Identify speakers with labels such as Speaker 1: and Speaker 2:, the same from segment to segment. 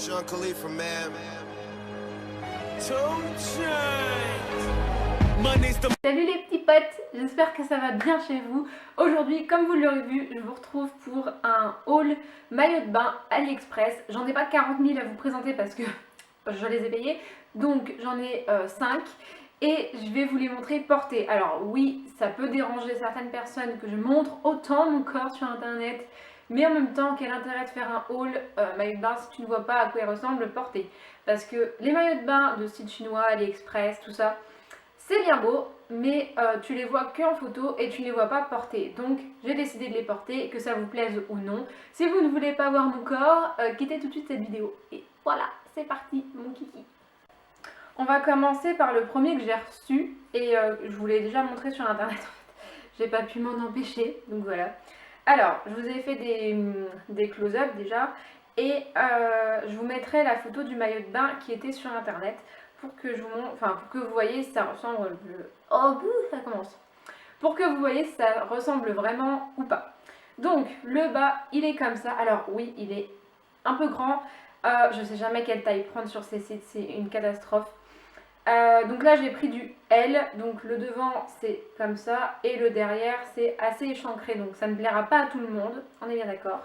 Speaker 1: Sean Khalifa, man.
Speaker 2: Salut les petits potes, j'espère que ça va bien chez vous. Aujourd'hui, comme vous l'aurez vu, je vous retrouve pour un haul maillot de bain AliExpress. J'en ai pas 40 000 à vous présenter parce que je les ai payés, donc j'en ai 5 et je vais vous les montrer portés. Alors oui, ça peut déranger certaines personnes que je montre autant mon corps sur internet, mais en même temps, quel intérêt de faire un haul maillot de bain si tu ne vois pas à quoi il ressemble porté? Parce que les maillots de bain de style chinois, AliExpress, tout ça, c'est bien beau, mais tu les vois qu'en photo et tu ne les vois pas portés. Donc j'ai décidé de les porter, que ça vous plaise ou non. Si vous ne voulez pas voir mon corps, quittez tout de suite cette vidéo. Et voilà, c'est parti mon kiki. On va commencer par le premier que j'ai reçu et je vous l'ai déjà montré sur internet. J'ai pas pu m'en empêcher, donc voilà. Alors, je vous ai fait des close-up déjà et je vous mettrai la photo du maillot de bain qui était sur internet pour que je vous montre, enfin pour que vous voyez si ça ressemble. Oh bouh, ça commence. Pour que vous voyez si ça ressemble vraiment ou pas. Donc le bas, il est comme ça. Alors oui, il est un peu grand. Je sais jamais quelle taille prendre sur ces sites, c'est une catastrophe. Donc là j'ai pris du L, donc le devant c'est comme ça et le derrière c'est assez échancré, donc ça ne plaira pas à tout le monde, on est bien d'accord.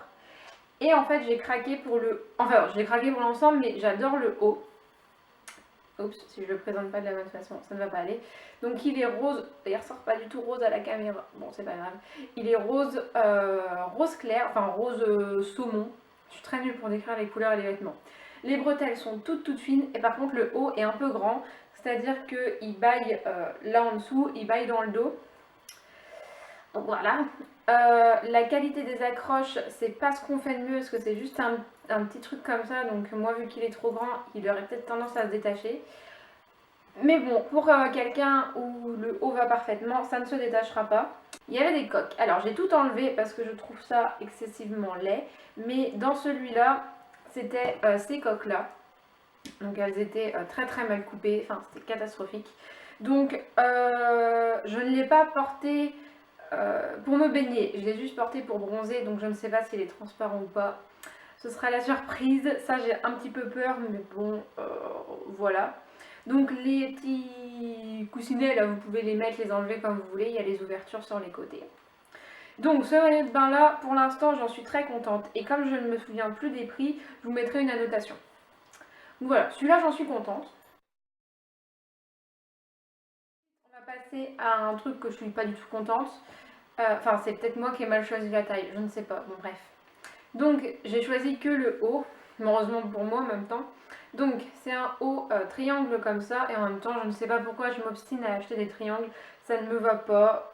Speaker 2: Et en fait j'ai craqué pour le, enfin je l'ai craqué pour l'ensemble, mais j'adore le haut. Oups, si je le présente pas de la bonne façon, ça ne va pas aller. Donc il est rose, il ressort pas du tout rose à la caméra, bon c'est pas grave. Il est rose, rose clair, enfin rose saumon. Je suis très nulle pour décrire les couleurs et les vêtements. Les bretelles sont toutes fines et par contre le haut est un peu grand, c'est-à-dire qu'il baille là en dessous, il baille dans le dos. Donc voilà. La qualité des accroches, c'est pas ce qu'on fait de mieux parce que c'est juste un petit truc comme ça, donc moi vu qu'il est trop grand, il aurait peut-être tendance à se détacher. Mais bon, pour quelqu'un où le haut va parfaitement, ça ne se détachera pas. Il y avait des coques. Alors j'ai tout enlevé parce que je trouve ça excessivement laid, mais dans celui-là, c'était ces coques-là. Donc elles étaient très mal coupées, enfin c'était catastrophique. Donc je ne l'ai pas porté pour me baigner, je l'ai juste porté pour bronzer, donc je ne sais pas s'il est transparent ou pas. Ce sera la surprise, ça j'ai un petit peu peur, mais bon, voilà. Donc les petits coussinets là, vous pouvez les mettre, les enlever comme vous voulez, il y a les ouvertures sur les côtés. Donc ce maillot de bain là, pour l'instant j'en suis très contente, et comme je ne me souviens plus des prix, je vous mettrai une annotation. Donc voilà, celui-là j'en suis contente. On va passer à un truc que je suis pas du tout contente. Enfin, c'est peut-être moi qui ai mal choisi la taille, je ne sais pas, bon bref. Donc j'ai choisi que le haut, heureusement pour moi en même temps. Donc c'est un haut triangle comme ça, et en même temps je ne sais pas pourquoi je m'obstine à acheter des triangles, ça ne me va pas.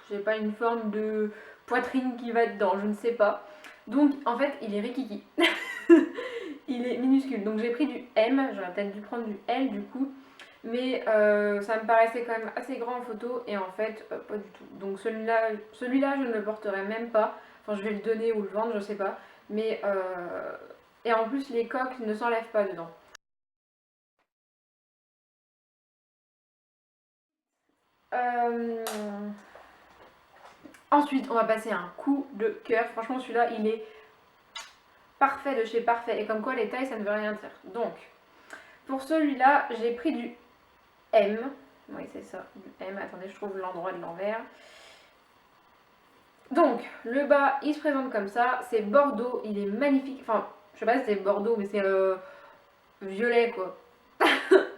Speaker 2: J'ai pas une forme de poitrine qui va dedans, je ne sais pas. Donc en fait il est rikiki. Il est minuscule, donc j'ai pris du M, j'aurais peut-être dû prendre du L du coup. Mais ça me paraissait quand même assez grand en photo et en fait pas du tout. Donc celui-là je ne le porterai même pas. Enfin je vais le donner ou le vendre, je sais pas. Mais et en plus les coques ne s'enlèvent pas dedans. Ensuite on va passer à un coup de cœur. Franchement celui-là il est parfait de chez parfait. Et comme quoi les tailles ça ne veut rien dire. Donc pour celui-là j'ai pris du M. Oui c'est ça, du M. Attendez je trouve l'endroit de l'envers. Donc, le bas, il se présente comme ça, c'est bordeaux, il est magnifique, enfin, je sais pas si c'est bordeaux, mais c'est violet, quoi.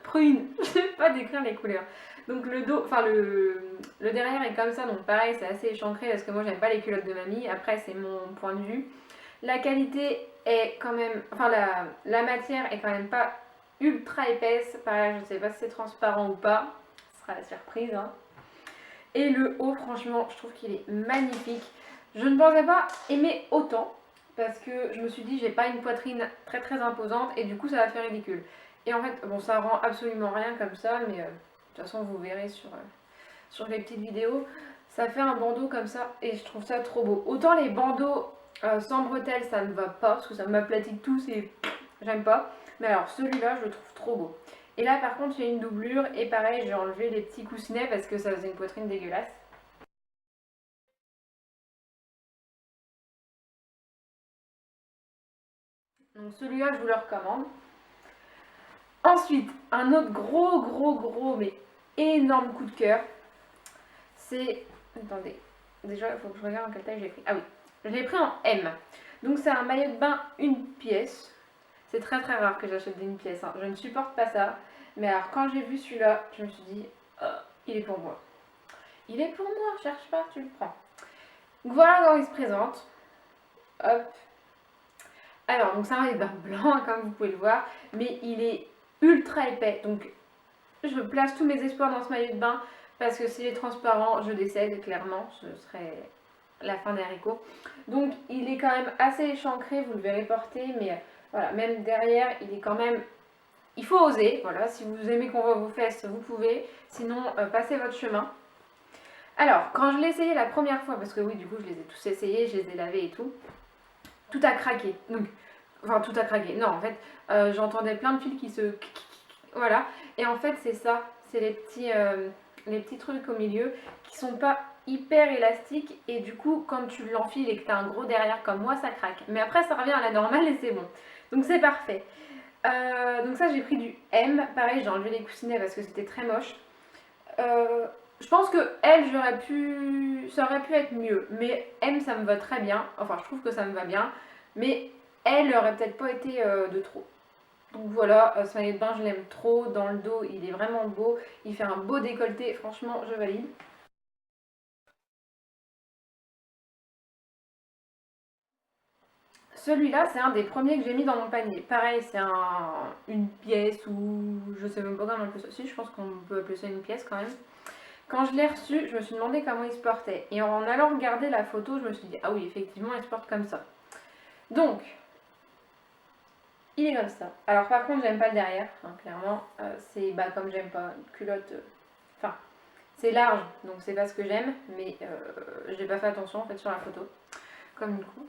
Speaker 2: Prune, je sais pas décrire les couleurs. Donc le dos, enfin le derrière est comme ça, donc pareil, c'est assez échancré parce que moi j'aime pas les culottes de mamie, après c'est mon point de vue. La qualité est quand même, enfin la matière est quand même pas ultra épaisse, pareil, je sais pas si c'est transparent ou pas, ce sera la surprise, hein. Et le haut, franchement, je trouve qu'il est magnifique. Je ne pensais pas aimer autant parce que je me suis dit j'ai pas une poitrine très imposante et du coup ça va faire ridicule. Et en fait, bon, ça rend absolument rien comme ça, mais de toute façon vous verrez sur les petites vidéos. Ça fait un bandeau comme ça et je trouve ça trop beau. Autant les bandeaux sans bretelles ça ne va pas parce que ça m'aplatit tout, j'aime pas. Mais alors celui-là je le trouve trop beau. Et là par contre il y a une doublure et pareil j'ai enlevé les petits coussinets parce que ça faisait une poitrine dégueulasse. Donc celui-là, je vous le recommande. Ensuite, un autre gros, mais énorme coup de cœur, c'est... Attendez, déjà, il faut que je regarde en quelle taille j'ai pris. Ah oui, je l'ai pris en M. Donc c'est un maillot de bain une pièce. C'est très rare que j'achète des une pièce, hein. Je ne supporte pas ça. Mais alors quand j'ai vu celui-là, je me suis dit, il est pour moi. Il est pour moi, cherche pas, tu le prends. Donc voilà comment il se présente. Hop. Alors, donc c'est un maillot de bain blanc, hein, comme vous pouvez le voir. Mais il est ultra épais. Donc je place tous mes espoirs dans ce maillot de bain. Parce que s'il est transparent, je décède, clairement. Ce serait la fin des haricots. Donc il est quand même assez échancré, vous le verrez porter. Mais voilà, même derrière, il est quand même... Il faut oser, voilà, si vous aimez qu'on voit vos fesses, vous pouvez, sinon passez votre chemin. Alors, quand je l'ai essayé la première fois, parce que oui, du coup, je les ai tous essayés, je les ai lavés et tout a craqué. Donc, enfin, tout a craqué. Non, en fait, j'entendais plein de fils qui se... Voilà, et en fait, c'est ça, c'est les petits trucs au milieu qui sont pas hyper élastiques, et du coup, quand tu l'enfiles et que tu as un gros derrière comme moi, ça craque. Mais après, ça revient à la normale et c'est bon. Donc, c'est parfait. Donc ça j'ai pris du M, pareil j'ai enlevé les coussinets parce que c'était très moche. Je pense que L ça aurait pu être mieux, mais M ça me va très bien, enfin je trouve que ça me va bien, mais L aurait peut-être pas été de trop. Donc voilà, ce maillot de bain je l'aime trop, dans le dos il est vraiment beau, il fait un beau décolleté, franchement je valide. Celui-là, c'est un des premiers que j'ai mis dans mon panier. Pareil, c'est une pièce ou je sais même pas comment on appelle ça. Si, je pense qu'on peut appeler ça une pièce quand même. Quand je l'ai reçu, je me suis demandé comment il se portait. Et en allant regarder la photo, je me suis dit, ah oui, effectivement, il se porte comme ça. Donc, il est comme ça. Alors par contre, j'aime pas le derrière, hein, clairement. C'est comme j'aime pas une culotte. Enfin, c'est large, donc c'est pas ce que j'aime. Mais j'ai pas fait attention en fait sur la photo. Comme du coup.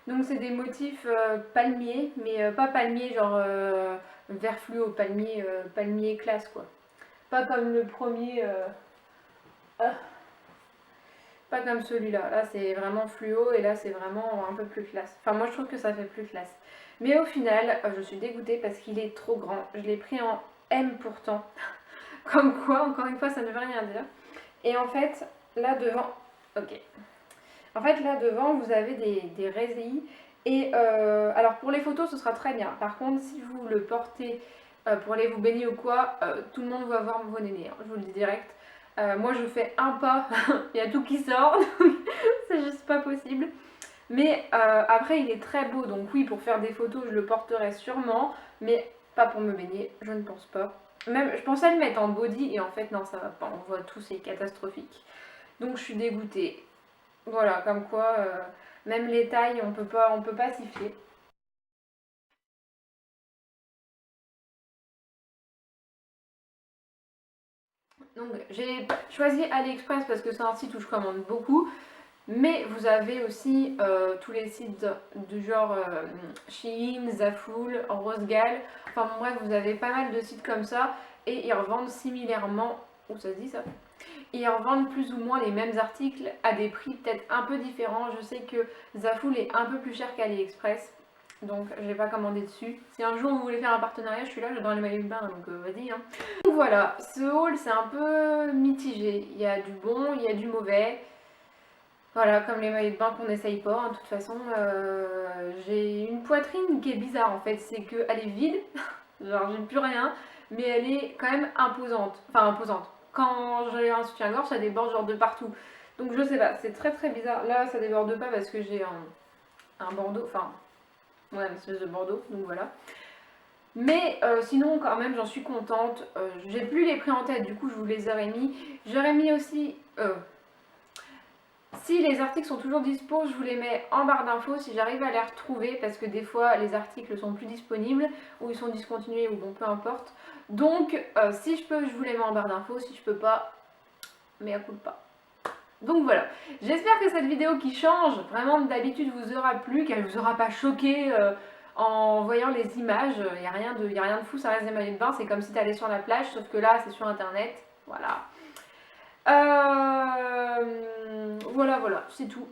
Speaker 2: Donc c'est des motifs palmiers, mais pas palmier genre vert fluo, palmier classe quoi. Pas comme le premier, ah, pas comme celui-là. Là c'est vraiment fluo et là c'est vraiment un peu plus classe. Enfin moi je trouve que ça fait plus classe. Mais au final je suis dégoûtée parce qu'il est trop grand. Je l'ai pris en M pourtant. Comme quoi, encore une fois ça ne veut rien dire. Et en fait là devant, ok. En fait, là devant, vous avez des résilles. Et alors, pour les photos, ce sera très bien. Par contre, si vous le portez pour aller vous baigner ou quoi, tout le monde va voir vos nénés. Hein, je vous le dis direct. Moi, je fais un pas, il y a tout qui sort. C'est juste pas possible. Mais après, il est très beau. Donc oui, pour faire des photos, je le porterai sûrement. Mais pas pour me baigner, je ne pense pas. Même, je pensais le mettre en body et en fait, non, ça va pas. On voit tout, c'est catastrophique. Donc je suis dégoûtée. Voilà, comme quoi, même les tailles, on peut pas s'y fier. Donc j'ai choisi AliExpress parce que c'est un site où je commande beaucoup, mais vous avez aussi tous les sites du genre Shein, Zaful, Rosegal, enfin bref, vous avez pas mal de sites comme ça et ils revendent similairement, ou ça se dit ça, ils revendent plus ou moins les mêmes articles à des prix peut-être un peu différents. Je sais que Zaful est un peu plus cher qu'AliExpress, donc je n'ai pas commandé dessus. Si un jour vous voulez faire un partenariat, je suis là, j'adore les maillots de bain, donc vas-y. Hein. Donc voilà, ce haul c'est un peu mitigé. Il y a du bon, il y a du mauvais. Voilà, comme les maillots de bain qu'on n'essaye pas, hein. De toute façon, j'ai une poitrine qui est bizarre en fait, c'est qu'elle est vide, genre j'ai plus rien, mais elle est quand même imposante. Enfin imposante. Quand j'ai un soutien-gorge, ça déborde genre de partout. Donc je sais pas, c'est très bizarre. Là, ça déborde pas parce que j'ai un bandeau, enfin, ouais, une espèce de bandeau, donc voilà. Mais sinon, quand même, j'en suis contente. J'ai plus les prix en tête, du coup, je vous les aurais mis. J'aurais mis aussi. Si les articles sont toujours dispo, je vous les mets en barre d'infos si j'arrive à les retrouver parce que des fois les articles sont plus disponibles ou ils sont discontinués ou bon peu importe. Donc si je peux je vous les mets en barre d'infos, si je peux pas, mais à coup de pas. Donc voilà, j'espère que cette vidéo qui change vraiment d'habitude vous aura plu, qu'elle vous aura pas choqué en voyant les images. Il n'y a rien de fou, ça reste des maillots de bain, c'est comme si tu allais sur la plage sauf que là c'est sur internet, voilà. voilà, c'est tout.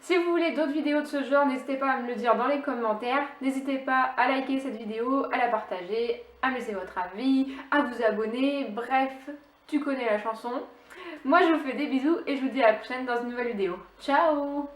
Speaker 2: Si vous voulez d'autres vidéos de ce genre, n'hésitez pas à me le dire dans les commentaires. N'hésitez pas à liker cette vidéo, à la partager, à me laisser votre avis, à vous abonner. Bref, tu connais la chanson. Moi, je vous fais des bisous et je vous dis à la prochaine dans une nouvelle vidéo. Ciao!